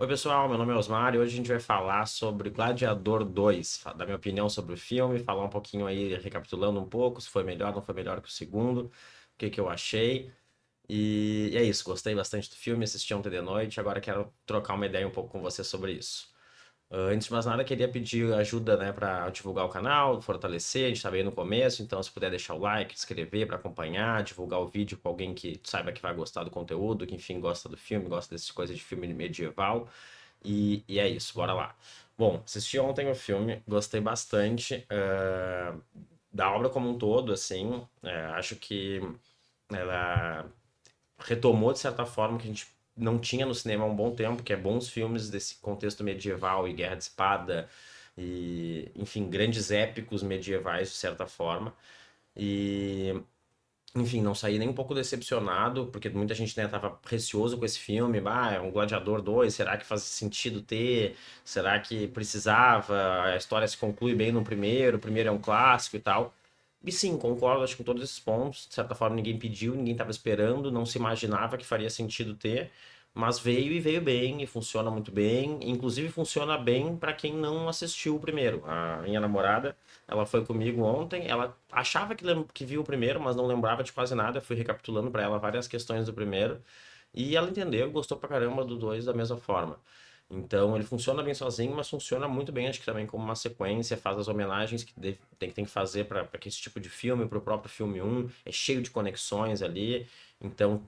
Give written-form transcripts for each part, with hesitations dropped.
Oi, pessoal, meu nome é Osmar e hoje a gente vai falar sobre Gladiador 2, dar minha opinião sobre o filme, falar um pouquinho aí, recapitulando um pouco, se foi melhor, não foi melhor que o segundo, o que que eu achei. E é isso, gostei bastante do filme, assisti ontem de noite, agora quero trocar uma ideia um pouco com você sobre isso. Antes de mais nada, queria pedir ajuda, né, para divulgar o canal, fortalecer. A gente tá bem no começo, então se puder deixar o like, se inscrever para acompanhar, divulgar o vídeo com alguém que saiba que vai gostar do conteúdo, que enfim gosta do filme, gosta dessas coisas de filme medieval. E é isso, bora lá. Bom, assisti ontem o filme, gostei bastante da obra como um todo, assim. Acho que ela retomou de certa forma que a gente não tinha no cinema há um bom tempo, que é bons filmes desse contexto medieval e guerra de espada e, enfim, grandes épicos medievais de certa forma. E, enfim, não saí nem um pouco decepcionado, porque muita gente, né, tava receoso com esse filme. Ah, é um Gladiador 2, será que faz sentido ter? Será que precisava? A história se conclui bem no primeiro, o primeiro é um clássico e tal. E sim, concordo, acho que com todos esses pontos. De certa forma, ninguém pediu, ninguém estava esperando, não se imaginava que faria sentido ter, mas veio e veio bem, e funciona muito bem. Inclusive, funciona bem para quem não assistiu o primeiro. A minha namorada, ela foi comigo ontem, ela achava que viu o primeiro, mas não lembrava de quase nada. Eu fui recapitulando para ela várias questões do primeiro, e ela entendeu, gostou pra caramba do 2 da mesma forma. Então ele funciona bem sozinho, mas funciona muito bem, acho que também como uma sequência, faz as homenagens que tem que fazer para esse tipo de filme, para o próprio filme um é cheio de conexões ali. Então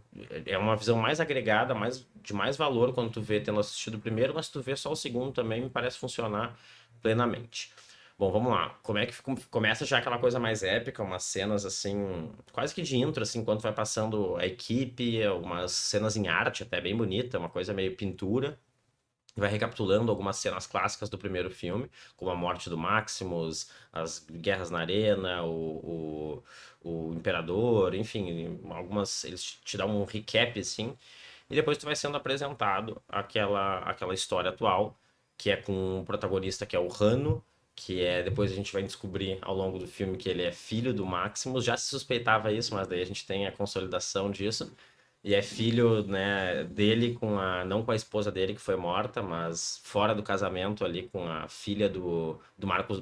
é uma visão mais agregada, de mais valor quando tu vê tendo assistido o primeiro, mas se tu vê só o segundo também me parece funcionar plenamente. Bom, vamos lá. Como é que começa já aquela coisa mais épica, umas cenas assim, quase que de intro, assim, quando vai passando a equipe, umas cenas em arte até bem bonita, uma coisa meio pintura. Vai recapitulando algumas cenas clássicas do primeiro filme, como a morte do Maximus, as guerras na arena, o Imperador, enfim, algumas. Eles te dão um recap, assim, e depois tu vai sendo apresentado aquela história atual, que é com o protagonista que é o Rano, que é. Depois a gente vai descobrir ao longo do filme que ele é filho do Maximus. Já se suspeitava isso, mas daí a gente tem a consolidação disso. E é filho, né, dele com não com a esposa dele que foi morta, mas fora do casamento ali com a filha do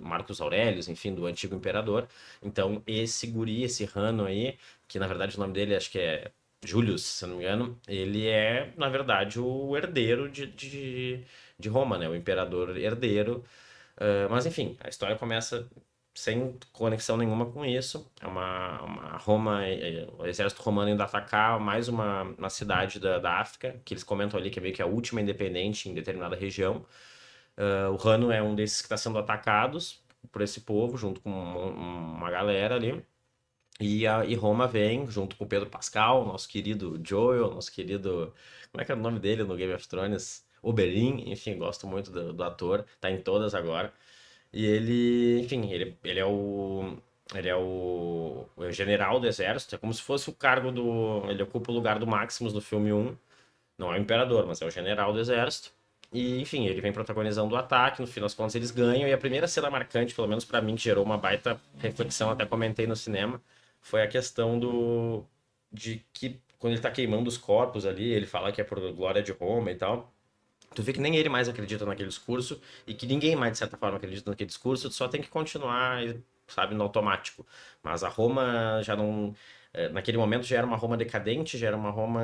Marcos Aurelius, enfim, do antigo imperador. Então, esse guri, esse Rano aí, que na verdade o nome dele acho que é Julius, se eu não me engano, ele é, na verdade, o herdeiro de Roma, né, o imperador herdeiro. Mas enfim, a história começa sem conexão nenhuma com isso. É uma Roma, o exército romano indo atacar mais uma cidade da África, que eles comentam ali que é meio que a última independente em determinada região. O Rano é um desses que está sendo atacados por esse povo, junto com uma galera ali. E Roma vem junto com Pedro Pascal, nosso querido Joel, nosso querido. Como é que é o nome dele no Game of Thrones? Oberyn, enfim, gosto muito do ator, tá em todas agora. E ele, enfim, ele é o general do exército, é como se fosse o cargo do. Ele ocupa o lugar do Maximus no filme um. Não é o imperador, mas é o general do exército. E, enfim, ele vem protagonizando o ataque, no fim das contas eles ganham, e a primeira cena marcante, pelo menos pra mim, que gerou uma baita reflexão, até comentei no cinema, foi a questão de que quando ele tá queimando os corpos ali, ele fala que é por glória de Roma e tal. Tu vê que nem ele mais acredita naquele discurso e que ninguém mais, de certa forma, acredita naquele discurso, tu só tem que continuar, sabe, no automático. Mas a Roma já não. Naquele momento já era uma Roma decadente, já era uma Roma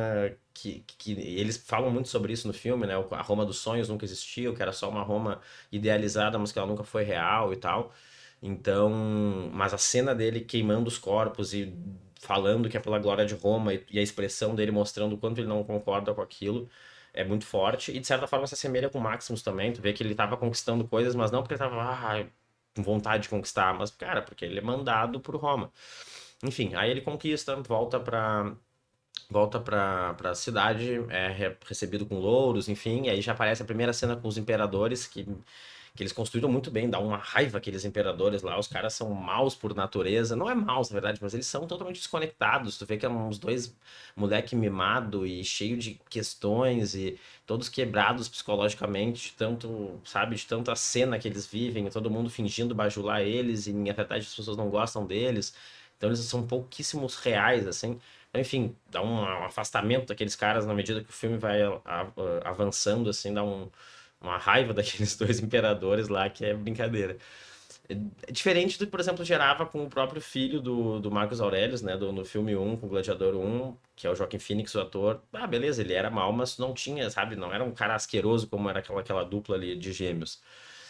que eles falam muito sobre isso no filme, né? A Roma dos sonhos nunca existiu, que era só uma Roma idealizada, mas que ela nunca foi real e tal. Então, mas a cena dele queimando os corpos e falando que é pela glória de Roma e a expressão dele mostrando o quanto ele não concorda com aquilo é muito forte. E de certa forma se assemelha com o Maximus também. Tu vê que ele tava conquistando coisas, mas não porque ele tava com vontade de conquistar, mas, cara, porque ele é mandado por Roma. Enfim, aí ele conquista, volta pra cidade, é recebido com louros, enfim, e aí já aparece a primeira cena com os imperadores, que eles construíram muito bem, dá uma raiva aqueles imperadores lá, os caras são maus por natureza, não é maus na verdade, mas eles são totalmente desconectados, tu vê que é uns dois moleque mimado e cheio de questões e todos quebrados psicologicamente, de tanto, sabe, de tanta cena que eles vivem, todo mundo fingindo bajular eles e na verdade as pessoas não gostam deles, então eles são pouquíssimos reais, assim, enfim, dá um afastamento daqueles caras na medida que o filme vai avançando, assim, uma raiva daqueles dois imperadores lá, que é brincadeira. É diferente do que, por exemplo, gerava com o próprio filho do Marcos Aurelius, né? No filme um com o Gladiador um que é o Joaquin Phoenix, o ator. Ah, beleza, ele era mal, mas não tinha, sabe? Não era um cara asqueroso como era aquela dupla ali de gêmeos.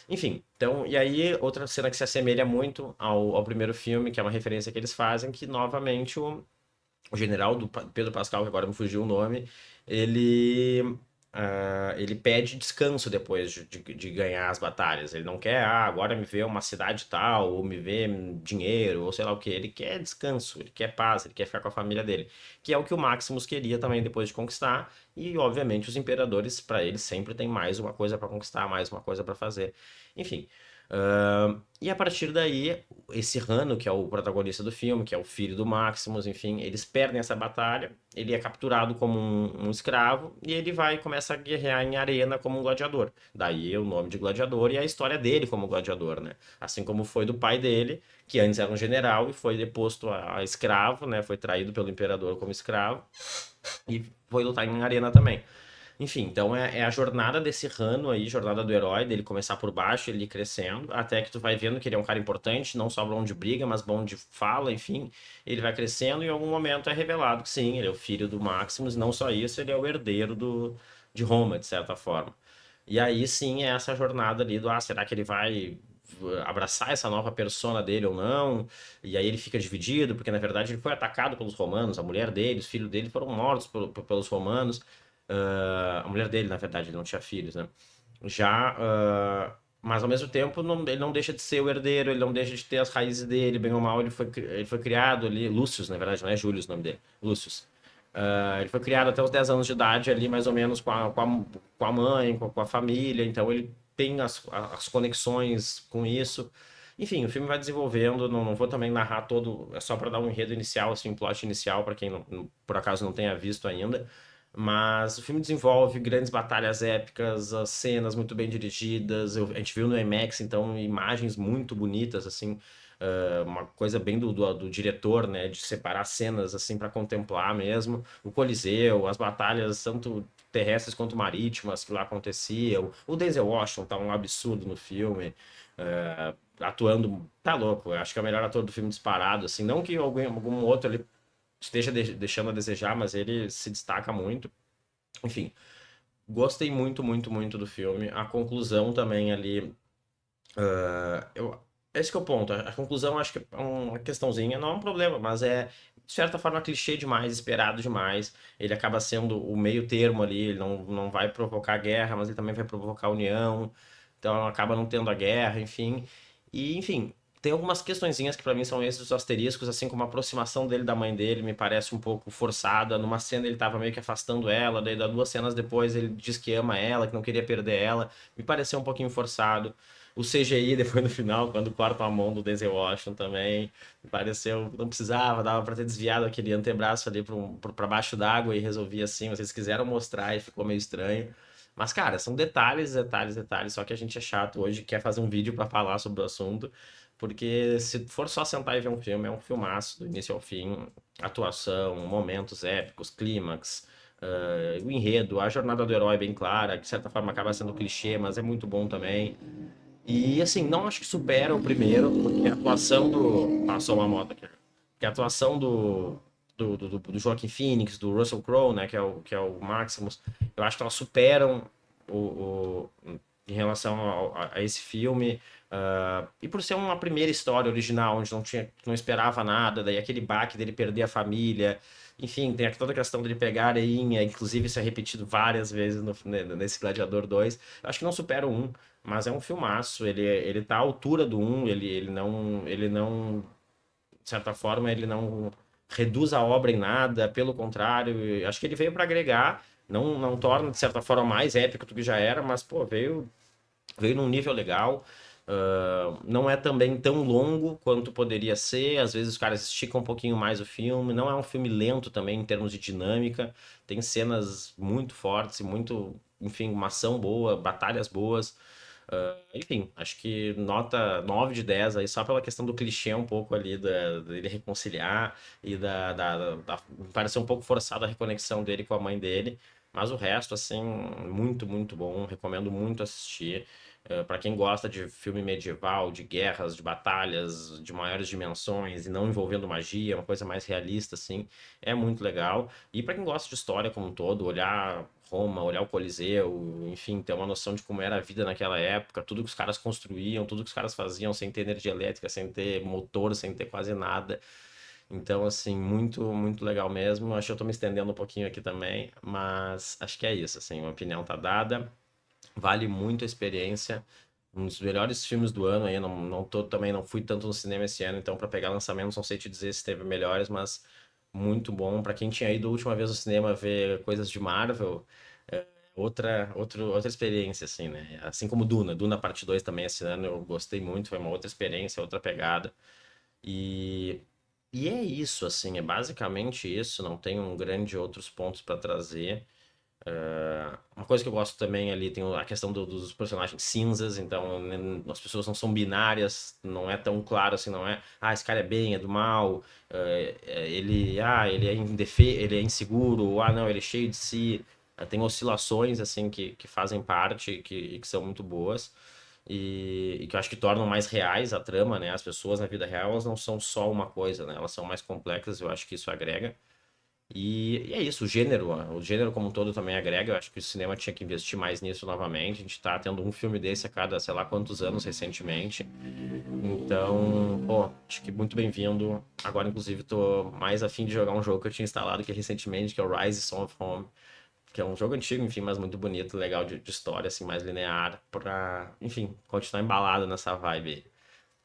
Enfim, então, e aí outra cena que se assemelha muito ao primeiro filme, que é uma referência que eles fazem, que novamente o general do Pedro Pascal, que agora me fugiu o nome, ele, ele pede descanso depois de ganhar as batalhas. Ele não quer, agora me vê uma cidade tal, ou me vê dinheiro, ou sei lá o que. Ele quer descanso, ele quer paz, ele quer ficar com a família dele. Que é o que o Maximus queria também depois de conquistar. E, obviamente, os imperadores, para eles, sempre tem mais uma coisa para conquistar, mais uma coisa para fazer. Enfim. E a partir daí, esse Rano, que é o protagonista do filme, que é o filho do Maximus, enfim, eles perdem essa batalha, ele é capturado como um escravo e ele vai e começa a guerrear em arena como um gladiador. Daí o nome de gladiador e a história dele como gladiador, né? Assim como foi do pai dele, que antes era um general e foi deposto a escravo, né? Foi traído pelo imperador como escravo e foi lutar em arena também. Enfim, então é a jornada desse Rano aí, jornada do herói, dele começar por baixo, ele ir crescendo, até que tu vai vendo que ele é um cara importante, não só bom de briga, mas bom de fala, enfim. Ele vai crescendo e em algum momento é revelado que sim, ele é o filho do Maximus, não só isso, ele é o herdeiro de Roma, de certa forma. E aí sim é essa jornada ali do, será que ele vai abraçar essa nova persona dele ou não? E aí ele fica dividido, porque na verdade ele foi atacado pelos romanos, a mulher dele, os filhos dele foram mortos pelos romanos. A mulher dele, na verdade, ele não tinha filhos, né? Já, mas ao mesmo tempo, ele não deixa de ser o herdeiro, ele não deixa de ter as raízes dele, bem ou mal, ele foi criado ali, Lúcius, na verdade, não é Júlio o nome dele, Lúcius. Ele foi criado até os 10 anos de idade ali, mais ou menos, com a mãe, com a família, então ele tem as conexões com isso. Enfim, o filme vai desenvolvendo, não vou também narrar todo, é só para dar um enredo inicial, assim, um plot inicial, para quem por acaso não tenha visto ainda. Mas o filme desenvolve grandes batalhas épicas, as cenas muito bem dirigidas. A gente viu no IMAX, então, imagens muito bonitas, assim, uma coisa bem do diretor, né, de separar cenas assim para contemplar mesmo. O Coliseu, as batalhas tanto terrestres quanto marítimas que lá aconteciam. O Denzel Washington tá um absurdo no filme, atuando, tá louco. Eu acho que é o melhor ator do filme disparado, assim, não que algum outro ele esteja deixando a desejar, mas ele se destaca muito. Enfim, gostei muito, muito, muito do filme. A conclusão também ali. Esse que é o ponto. A conclusão acho que é uma questãozinha, não é um problema, mas é, de certa forma, clichê demais, esperado demais. Ele acaba sendo o meio termo ali, ele não vai provocar guerra, mas ele também vai provocar união. Então acaba não tendo a guerra, enfim. E, enfim, tem algumas questõezinhas que pra mim são esses os asteriscos, assim como a aproximação dele da mãe dele me parece um pouco forçada. Numa cena ele tava meio que afastando ela, daí 2 cenas depois ele diz que ama ela, que não queria perder ela. Me pareceu um pouquinho forçado. O CGI depois no final, quando corta a mão do Denzel Washington também, me pareceu, não precisava, dava pra ter desviado aquele antebraço ali pra baixo d'água e resolvia assim. Vocês quiseram mostrar e ficou meio estranho. Mas, cara, são detalhes, detalhes, detalhes. Só que a gente é chato hoje, quer fazer um vídeo pra falar sobre o assunto. Porque se for só sentar e ver um filme, é um filmaço do início ao fim. Atuação, momentos épicos, clímax, o enredo, a jornada do herói é bem clara, que de certa forma acaba sendo clichê, mas é muito bom também. E assim, não acho que supera o primeiro, porque a atuação do. Passou uma moto aqui. Que a atuação do Joaquin Phoenix, do Russell Crowe, né, que é o Maximus, eu acho que elas superam em relação a esse filme. E por ser uma primeira história original, onde não esperava nada, daí aquele baque dele perder a família. Enfim, tem toda a questão dele pegar a areinha, inclusive isso é repetido várias vezes nesse Gladiador 2. Eu acho que não supera o 1, mas é um filmaço. Ele tá à altura do 1, ele não, de certa forma, ele não reduz a obra em nada, pelo contrário, eu acho que ele veio para agregar, não torna, de certa forma, mais épico do que já era, mas, pô, veio num nível legal. Não é também tão longo quanto poderia ser. Às vezes os caras esticam um pouquinho mais o filme. Não é um filme lento também em termos de dinâmica. Tem cenas muito fortes e muito, enfim, uma ação boa, batalhas boas. Enfim, acho que nota 9 de 10 aí, só pela questão do clichê um pouco ali, dele reconciliar e parecer um pouco forçada a reconexão dele com a mãe dele. Mas o resto, assim, muito, muito bom. Recomendo muito assistir. Para quem gosta de filme medieval, de guerras, de batalhas de maiores dimensões e não envolvendo magia, uma coisa mais realista, assim, é muito legal. E para quem gosta de história como um todo, olhar Roma, olhar o Coliseu, enfim, ter uma noção de como era a vida naquela época, tudo que os caras construíam, tudo que os caras faziam sem ter energia elétrica, sem ter motor, sem ter quase nada. Então, assim, muito, muito legal mesmo. Acho que eu tô me estendendo um pouquinho aqui também, mas acho que é isso, assim, a opinião tá dada. Vale muito a experiência. Um dos melhores filmes do ano aí, também não fui tanto no cinema esse ano, então para pegar lançamentos não sei te dizer se teve melhores, mas muito bom. Para quem tinha ido a última vez no cinema ver coisas de Marvel, outra experiência, assim, né? Assim como Duna parte 2 também esse ano eu gostei muito, foi uma outra experiência, outra pegada. E, e é isso, assim, é basicamente isso, não tem um grande outros pontos para trazer. Uma coisa que eu gosto também ali tem a questão dos personagens cinzas, então né, as pessoas não são binárias, não é tão claro assim, não é, esse cara é bem, é do mal, ele é inseguro, ou, não, ele é cheio de si. Tem oscilações assim que fazem parte e que são muito boas. E que eu acho que tornam mais reais a trama, né? As pessoas na vida real, elas não são só uma coisa, né? Elas são mais complexas, eu acho que isso agrega. E é isso, o gênero como um todo também agrega. Eu acho que o cinema tinha que investir mais nisso novamente. A gente tá tendo um filme desse a cada, sei lá quantos anos recentemente. Então, pô, acho que muito bem-vindo. Agora, inclusive, tô mais afim de jogar um jogo que eu tinha instalado aqui recentemente, que é o Rise Son of Home, que é um jogo antigo, enfim, mas muito bonito, legal de história, assim, mais linear, pra, enfim, continuar embalado nessa vibe aí.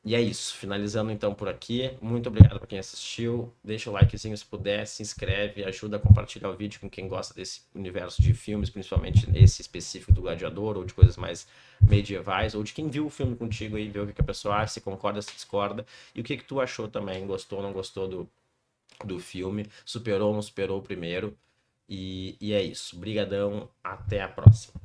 E é isso, finalizando então por aqui. Muito obrigado para quem assistiu. Deixa o likezinho se puder, se inscreve, ajuda a compartilhar o vídeo com quem gosta desse universo de filmes, principalmente esse específico do Gladiador, ou de coisas mais medievais, ou de quem viu o filme contigo aí, vê o que que a pessoa acha, se concorda, se discorda, e o que que tu achou também, gostou ou não gostou do filme, superou ou não superou o primeiro. E é isso. Brigadão, até a próxima.